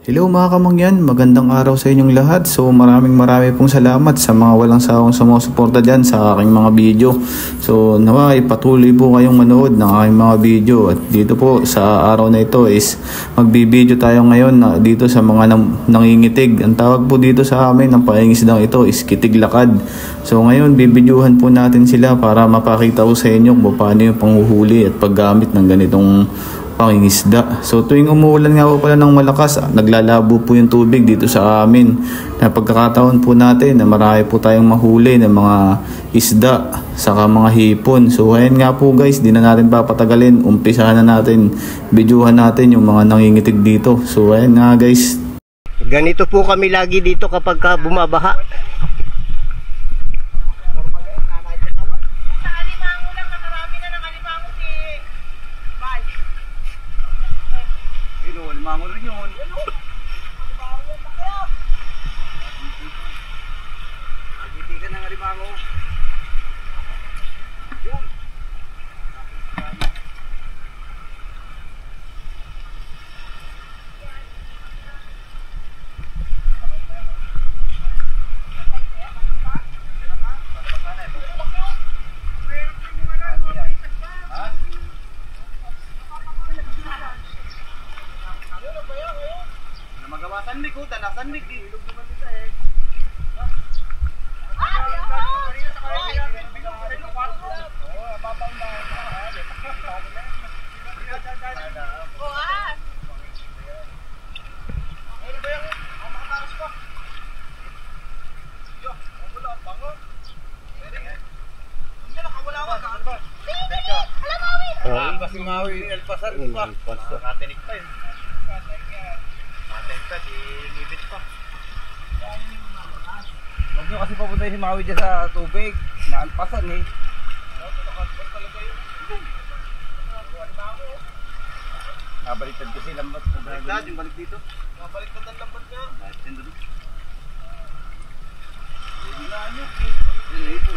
Hello mga kamangyan, magandang araw sa inyong lahat. So maraming pong salamat sa mga walang sawang sumusuporta dyan sa aking mga video. So naway patuloy po kayong manood ng aking mga video. At dito po sa araw na ito is magbibideo tayo ngayon dito sa mga nangingitig. Ang tawag po dito sa amin ng pangingisdang ito is kitig lakad. So ngayon bibidyohan po natin sila para mapakita ko sa inyo kung paano yung panghuhuli at paggamit ng ganitong pangingisda. So tuwing umuulan nga po pala ng malakas, naglalabo po yung tubig dito sa amin. Na pagkakataon po natin na marami po tayong mahuli ng mga isda saka mga hipon. So ayan nga po guys, di na natin papatagalin. Umpisahan na natin, videohan natin yung mga nangingitig dito. So ayan nga guys. Ganito po kami lagi dito kapag bumabaha. Mangon rin yun. Nagitigan ng alimango. Yun. Sandig ko, sandig di. Ilog naman nila eh. Kasi mawi, elpasan pa. Katinig pa yun. Ngibit pa. Huwag nyo kasi papuntahin si Maui dyan sa tubig. Naalpasan eh. Nakalpas talaga yun. Nabaliktad kasi lambat. Baliktad yung balik dito. Nabaliktad ang lambat ka. Baliktad doon. Hilaan nyo. Ito.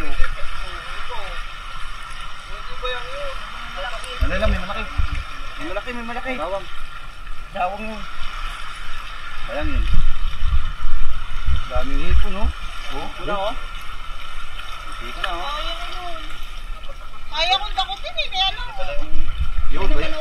Ito ba yan yun? Ano lang, may malaki. May malaki. Dawang. Dawang yun. Ayan yun. Daming hipon, no? Wala, oh. Hipon na, oh. Kaya kong takutin eh, kaya lang. Yun, ba yun?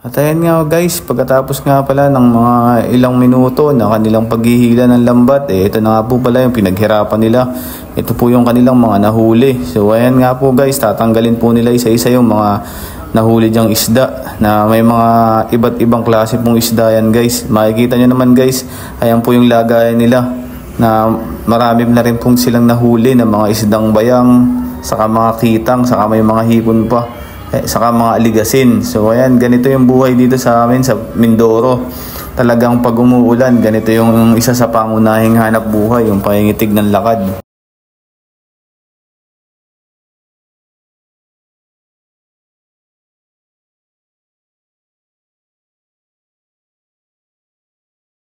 At ayan nga guys, pagkatapos nga pala ng mga ilang minuto na kanilang paghihila ng lambat, ito na nga po pala yung pinaghirapan nila. Ito po yung kanilang mga nahuli. So ayan nga po guys, tatanggalin po nila isa-isa yung mga nahuli diyang isda na may mga iba't ibang klase pong isda yan guys. Makikita nyo naman guys, ayan po yung lagayan nila na marami na rin pong silang nahuli na mga isdang bayang, saka mga kitang, saka may mga hipon pa, saka mga aligasin. So ayan, ganito yung buhay dito sa amin sa Mindoro. Talagang pag umuulan, ganito yung isa sa pangunahing hanap buhay, yung pangingitig ng lakad.